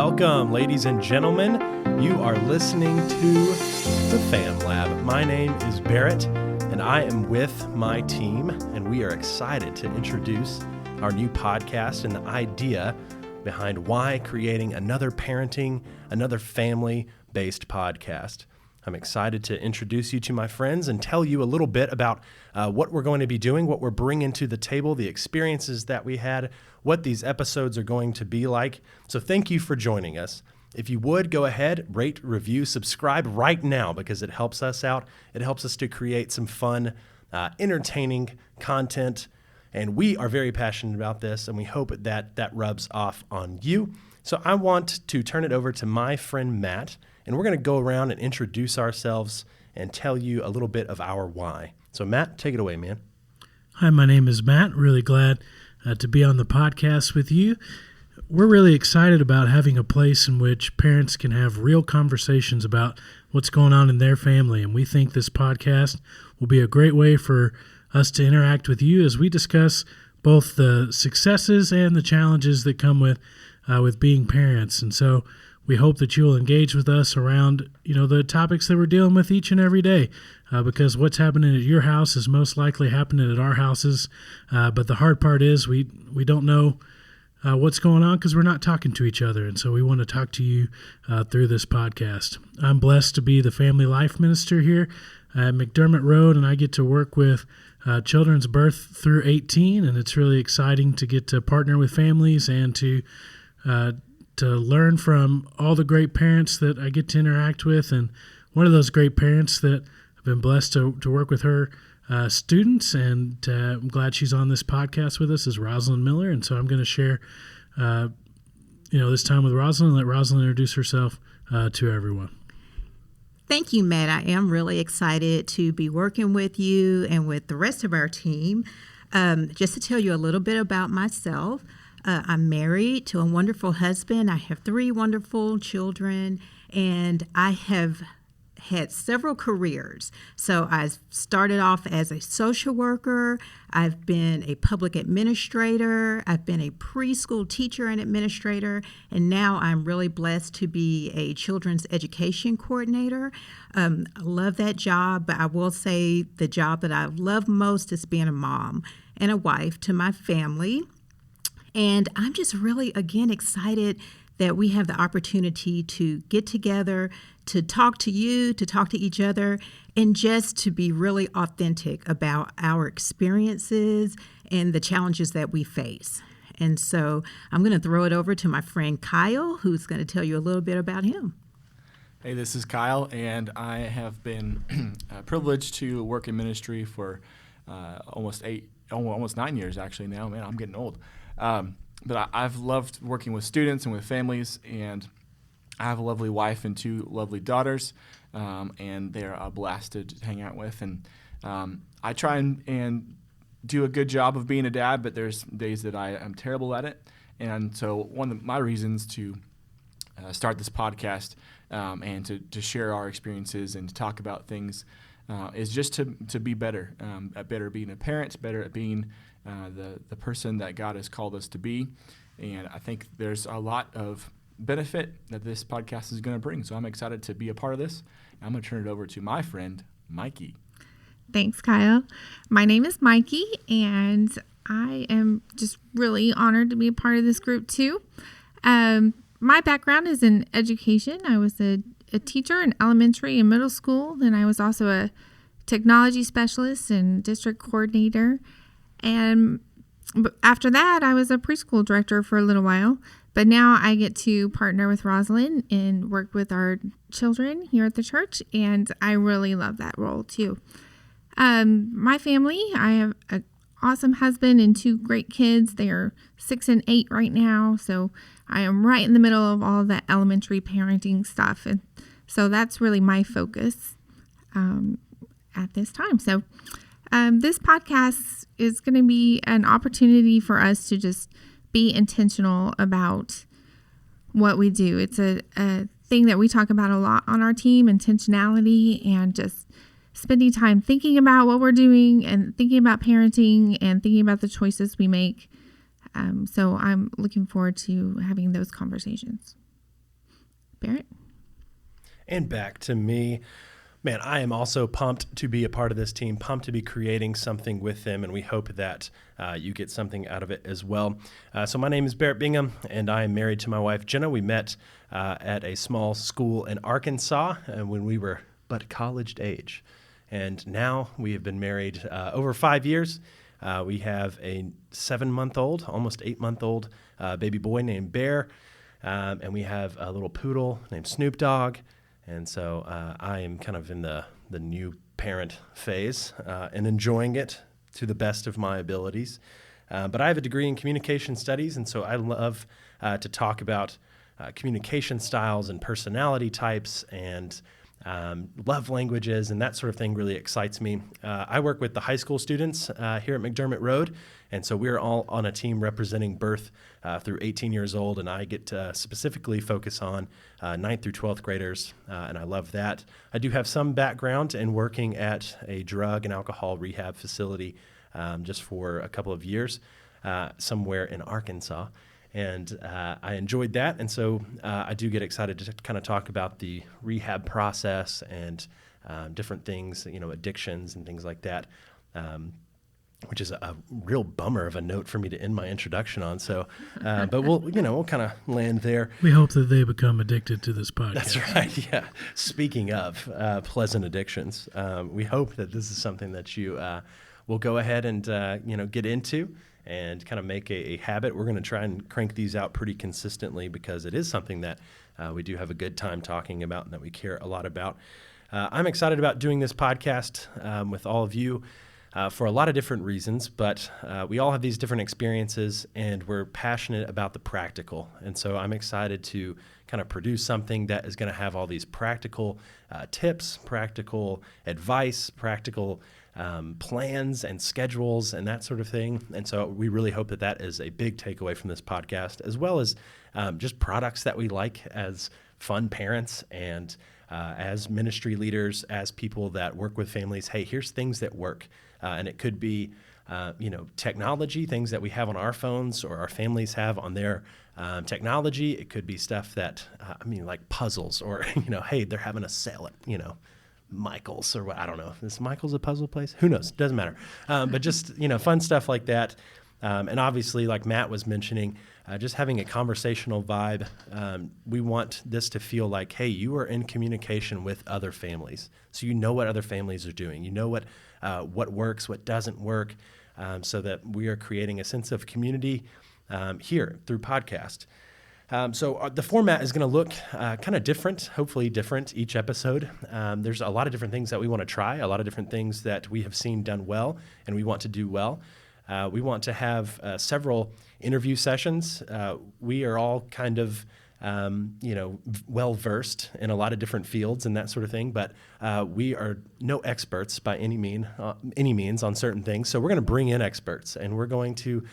Welcome, ladies and gentlemen. You are listening to the Fam Lab. My name is Barrett, and I am with my team, and we are excited to introduce our new podcast and the idea behind why creating another parenting, another family-based podcast. I'm excited to introduce you to my friends and tell you a little bit about what we're going to be doing, what we're bringing to the table, the experiences that we had, what these episodes are going to be like. So thank you for joining us. If you would, go ahead, rate, review, subscribe right now because it helps us out. It helps us to create some fun, entertaining content. And we are very passionate about this, and we hope that rubs off on you. So I want to turn it over to my friend Matt, and we're going to go around and introduce ourselves and tell you a little bit of our why. So Matt, take it away, man. Hi, my name is Matt. Really glad to be on the podcast with you. We're really excited about having a place in which parents can have real conversations about what's going on in their family, and we think this podcast will be a great way for us to interact with you as we discuss both the successes and the challenges that come with being parents. And so we hope that you'll engage with us around, the topics that we're dealing with each and every day, because what's happening at your house is most likely happening at our houses. But the hard part is we don't know what's going on because we're not talking to each other. And so we want to talk to you through this podcast. I'm blessed to be the family life minister here at McDermott Road, and I get to work with children's birth through 18. And it's really exciting to get to partner with families and to learn from all the great parents that I get to interact with. And one of those great parents that I've been blessed to work with her students, and I'm glad she's on this podcast with us, is Rosalyn Miller. And so I'm going to share, this time with Rosalyn and let Rosalyn introduce herself to everyone. Thank you, Matt. I am really excited to be working with you and with the rest of our team. Just to tell you a little bit about myself, I'm married to a wonderful husband. I have 3 wonderful children, and I have had several careers. So I started off as a social worker. I've been a public administrator. I've been a preschool teacher and administrator. And now I'm really blessed to be a children's education coordinator. I love that job, but I will say the job that I love most is being a mom and a wife to my family. And I'm just really, again, excited that we have the opportunity to get together, to talk to you, to talk to each other, and just to be really authentic about our experiences and the challenges that we face. And so I'm going to throw it over to my friend Kyle, who's going to tell you a little bit about him. Hey, this is Kyle, and I have been privileged to work in ministry for almost 9 years actually now. Man, I'm getting old. But I've loved working with students and with families, and I have a lovely wife and 2 lovely daughters, and they're a blast to hang out with. And I try and do a good job of being a dad, but there's days that I am terrible at it. And so one of my reasons to start this podcast and to share our experiences and to talk about things is just to be better, at better being a parent, better at being the person that God has called us to be. And I think there's a lot of benefit that this podcast is going to bring. So I'm excited to be a part of this. I'm going to turn it over to my friend, Mikie. Thanks, Kyle. My name is Mikie, and I am just really honored to be a part of this group too. My background is in education. I was a teacher in elementary and middle school. Then I was also a technology specialist and district coordinator. And after that, I was a preschool director for a little while. But now I get to partner with Rosalyn and work with our children here at the church. And I really love that role too. My family, I have an awesome husband and 2 great kids. They are 6 and 8 right now. So I am right in the middle of all that elementary parenting stuff. And so that's really my focus at this time. So this podcast is going to be an opportunity for us to just be intentional about what we do. It's a thing that we talk about a lot on our team, intentionality, and just spending time thinking about what we're doing and thinking about parenting and thinking about the choices we make. So I'm looking forward to having those conversations. Barrett. And back to me. Man, I am also pumped to be a part of this team, pumped to be creating something with them, and we hope that you get something out of it as well. So my name is Barrett Bingham, and I am married to my wife, Jenna. We met at a small school in Arkansas when we were but college age. And now we have been married over 5 years. We have a 7-month-old, almost 8-month-old baby boy named Bear, and we have a little poodle named Snoop Dogg. And so I am kind of in the new parent phase and enjoying it to the best of my abilities. But I have a degree in communication studies, and so I love to talk about communication styles and personality types and love languages, and that sort of thing really excites me. I work with the high school students here at McDermott Road, and so we're all on a team representing birth through 18 years old, and I get to specifically focus on 9th through 12th graders, and I love that. I do have some background in working at a drug and alcohol rehab facility just for a couple of years somewhere in Arkansas. And I enjoyed that, and so I do get excited to kind of talk about the rehab process and different things, addictions and things like that, which is a real bummer of a note for me to end my introduction on. So, but we'll kind of land there. We hope that they become addicted to this podcast. That's right. Yeah. Speaking of pleasant addictions, we hope that this is something that you will go ahead and get into and kind of make a habit. We're going to try and crank these out pretty consistently because it is something that we do have a good time talking about and that we care a lot about. I'm excited about doing this podcast with all of you for a lot of different reasons, but we all have these different experiences and we're passionate about the practical. And so I'm excited to kind of produce something that is going to have all these practical tips, practical advice, practical plans and schedules and that sort of thing. And so we really hope that that is a big takeaway from this podcast, as well as just products that we like as fun parents and as ministry leaders, as people that work with families. Hey, here's things that work. And it could be, technology, things that we have on our phones or our families have on their technology. It could be stuff that, like puzzles or, hey, they're having a sale at, Michael's or what, I don't know. Is Michael's a puzzle place? Who knows? Doesn't matter. But just, fun stuff like that. And obviously, like Matt was mentioning, just having a conversational vibe. We want this to feel like, hey, you are in communication with other families. So you know what other families are doing. You know what works, what doesn't work, so that we are creating a sense of community here through podcast. So the format is going to look kind of different, hopefully different each episode. There's a lot of different things that we want to try, a lot of different things that we have seen done well and we want to do well. We want to have several interview sessions. We are all kind of, well-versed in a lot of different fields and that sort of thing, but we are no experts by any means on certain things. So we're going to bring in experts and we're going to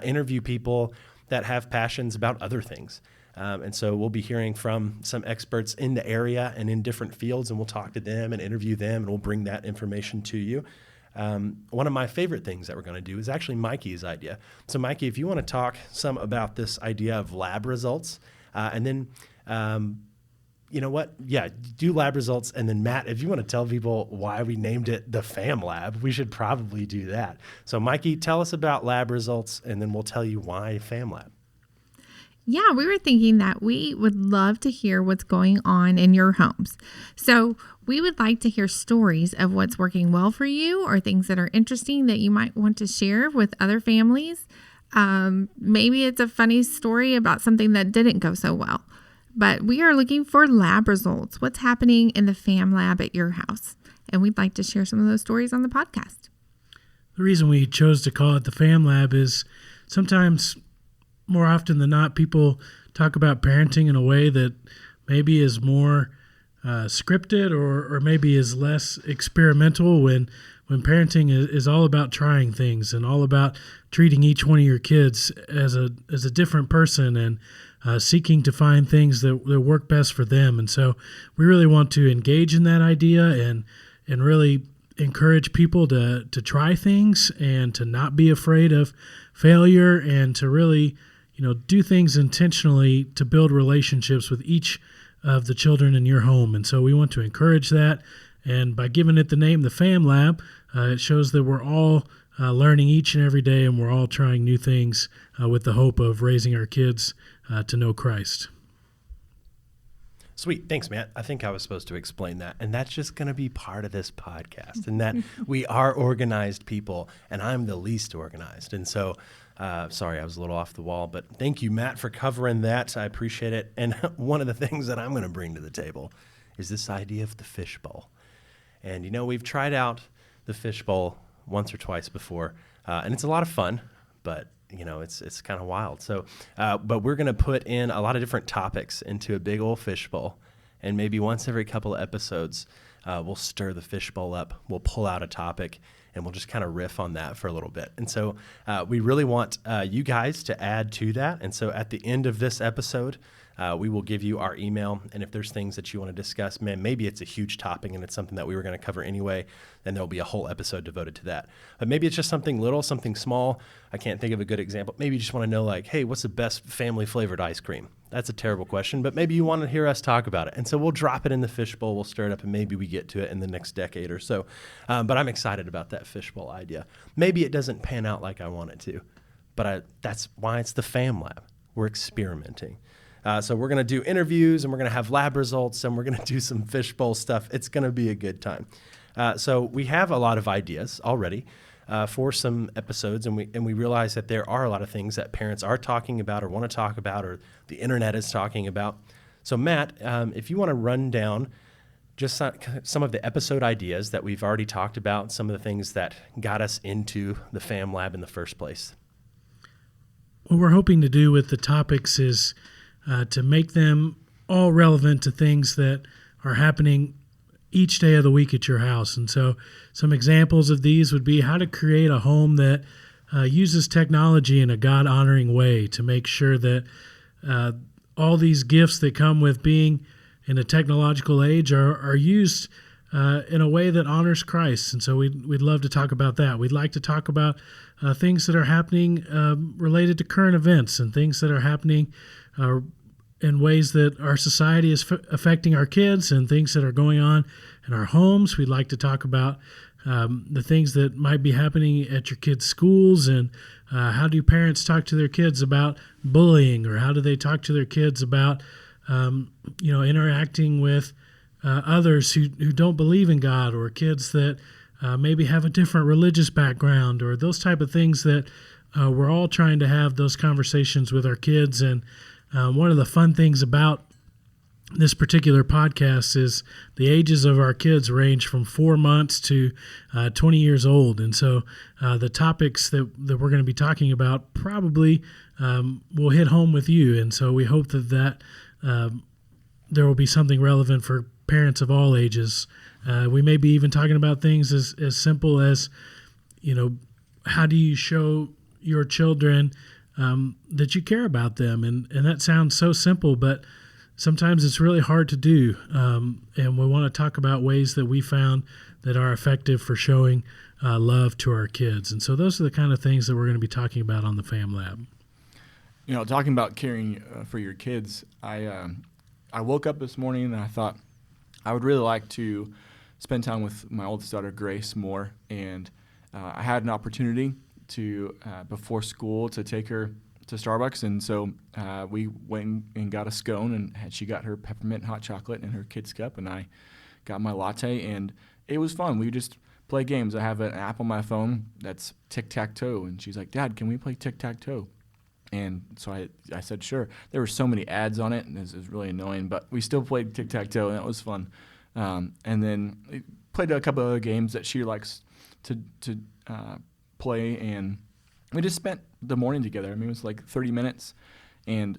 interview people that have passions about other things. And so we'll be hearing from some experts in the area and in different fields, and we'll talk to them and interview them, and we'll bring that information to you. One of my favorite things that we're going to do is actually Mikie's idea. So Mikie, if you want to talk some about this idea of lab results, and then, do lab results. And then Matt, if you want to tell people why we named it the Fam Lab, we should probably do that. So Mikie, tell us about lab results, and then we'll tell you why Fam Lab. Yeah, we were thinking that we would love to hear what's going on in your homes. So we would like to hear stories of what's working well for you or things that are interesting that you might want to share with other families. Maybe it's a funny story about something that didn't go so well. But we are looking for lab results. What's happening in the Fam Lab at your house? And we'd like to share some of those stories on the podcast. The reason we chose to call it the Fam Lab is sometimes, more often than not, people talk about parenting in a way that maybe is more scripted or maybe is less experimental when parenting is all about trying things and all about treating each one of your kids as a different person and seeking to find things that work best for them. And so we really want to engage in that idea and really encourage people to try things and to not be afraid of failure and to really do things intentionally to build relationships with each of the children in your home. And so we want to encourage that. And by giving it the name, the Fam Lab, it shows that we're all learning each and every day, and we're all trying new things with the hope of raising our kids to know Christ. Sweet. Thanks, Matt. I think I was supposed to explain that. And that's just going to be part of this podcast, and that we are organized people, and I'm the least organized. And so, sorry, I was a little off the wall, but thank you, Matt, for covering that. I appreciate it. And one of the things that I'm going to bring to the table is this idea of the fishbowl. And, we've tried out the fishbowl once or twice before, and it's a lot of fun, but it's kind of wild. So, but we're going to put in a lot of different topics into a big old fishbowl, and maybe once every couple of episodes, we'll stir the fishbowl up. We'll pull out a topic, and we'll just kind of riff on that for a little bit. And so, we really want you guys to add to that. And so, at the end of this episode, we will give you our email, and if there's things that you want to discuss, maybe it's a huge topic and it's something that we were going to cover anyway, then there'll be a whole episode devoted to that. But maybe it's just something little, something small. I can't think of a good example. Maybe you just want to know, hey, what's the best family-flavored ice cream? That's a terrible question, but maybe you want to hear us talk about it. And so we'll drop it in the fishbowl, we'll stir it up, and maybe we get to it in the next decade or so. But I'm excited about that fishbowl idea. Maybe it doesn't pan out like I want it to, but that's why it's the Fam Lab. We're experimenting. So we're going to do interviews, and we're going to have lab results, and we're going to do some fishbowl stuff. It's going to be a good time. So we have a lot of ideas already for some episodes, and we realize that there are a lot of things that parents are talking about or want to talk about, or the internet is talking about. So Matt, if you want to run down just some of the episode ideas that we've already talked about, some of the things that got us into the Fam Lab in the first place. What we're hoping to do with the topics is to make them all relevant to things that are happening each day of the week at your house. And so some examples of these would be how to create a home that uses technology in a God-honoring way to make sure that all these gifts that come with being in a technological age are used in a way that honors Christ. And so we'd love to talk about that. We'd like to talk about things that are happening related to current events, and things that are happening in ways that our society is affecting our kids, and things that are going on in our homes. We'd like to talk about the things that might be happening at your kids' schools, and how do parents talk to their kids about bullying, or how do they talk to their kids about interacting with others who don't believe in God, or kids that maybe have a different religious background, or those type of things that we're all trying to have those conversations with our kids. And one of the fun things about this particular podcast is the ages of our kids range from 4 months to 20 years old. And so the topics that we're going to be talking about probably will hit home with you. And so we hope that there will be something relevant for parents of all ages. We may be even talking about things as simple as, how do you show your children that you care about them? And that sounds so simple, but sometimes it's really hard to do. And we want to talk about ways that we found that are effective for showing love to our kids. And so those are the kind of things that we're going to be talking about on the Fam Lab. Talking about caring for your kids, I woke up this morning and I thought I would really like to spend time with my oldest daughter, Grace, more. And I had an opportunity to, before school, to take her to Starbucks. And so we went and got a scone, and she got her peppermint hot chocolate in her kid's cup, and I got my latte, and it was fun. We just play games. I have an app on my phone that's tic-tac-toe, and she's like, "Dad, can we play tic-tac-toe?" And so I said, sure. There were so many ads on it, and it was really annoying, but we still played tic-tac-toe, and that was fun. And then we played a couple other games that she likes to play, and we just spent the morning together. I mean, it was like 30 minutes, and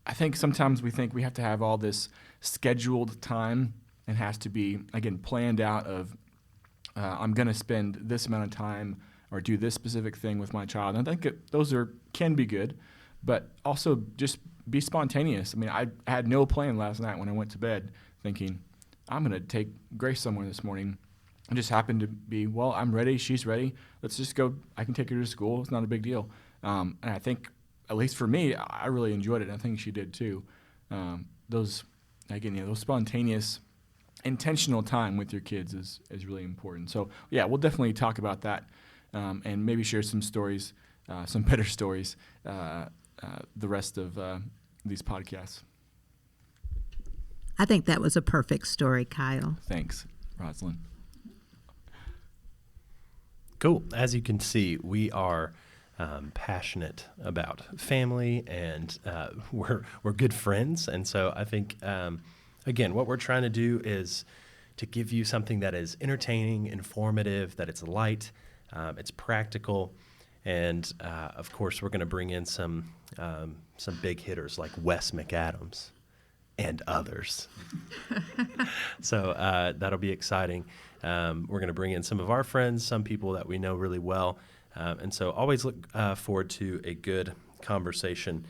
I think sometimes we think we have to have all this scheduled time and has to be, again, planned out of I'm going to spend this amount of time or do this specific thing with my child. And I think those can be good, but also just be spontaneous. I mean, I had no plan last night when I went to bed thinking, I'm going to take Grace somewhere this morning. It just happened to be, well, I'm ready, she's ready. Let's just go. I can take her to school. It's not a big deal. And I think, at least for me, I really enjoyed it. And I think she did too. Those again, those spontaneous, intentional time with your kids is really important. So yeah, we'll definitely talk about that, and maybe share some stories, some better stories, the rest of these podcasts. I think that was a perfect story, Kyle. Thanks, Rosalyn. Cool. As you can see, we are passionate about family, and we're good friends. And so I think, again, what we're trying to do is to give you something that is entertaining, informative, that it's light, it's practical, and of course, we're going to bring in some big hitters like Wes McAdams and others. So that'll be exciting. We're going to bring in some of our friends, some people that we know really well. And so always look forward to a good conversation.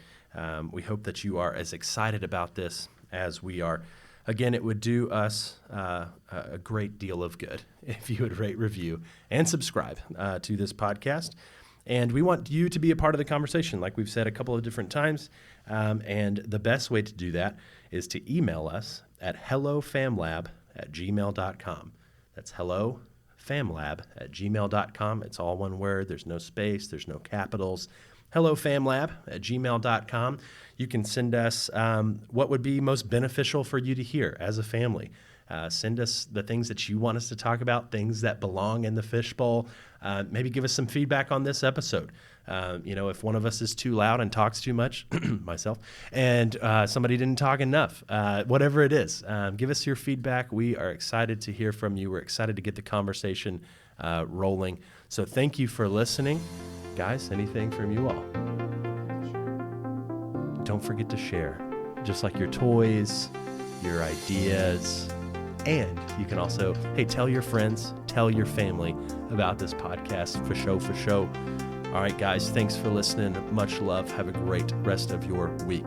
We hope that you are as excited about this as we are. Again, it would do us a great deal of good if you would rate, review, and subscribe to this podcast. And we want you to be a part of the conversation, like we've said a couple of different times. And the best way to do that is to email us at hellofamlab@gmail.com. That's hellofamlab@gmail.com. It's all one word. There's no space. There's no capitals. hellofamlab@gmail.com. You can send us what would be most beneficial for you to hear as a family. Send us the things that you want us to talk about, things that belong in the fishbowl. Maybe give us some feedback on this episode. If one of us is too loud and talks too much, myself, and somebody didn't talk enough, whatever it is, give us your feedback. We are excited to hear from you. We're excited to get the conversation rolling. So thank you for listening. Guys, anything from you all? Don't forget to share, just like your toys, your ideas. And you can also, tell your friends, tell your family about this podcast, for show. All right, guys, thanks for listening. Much love. Have a great rest of your week.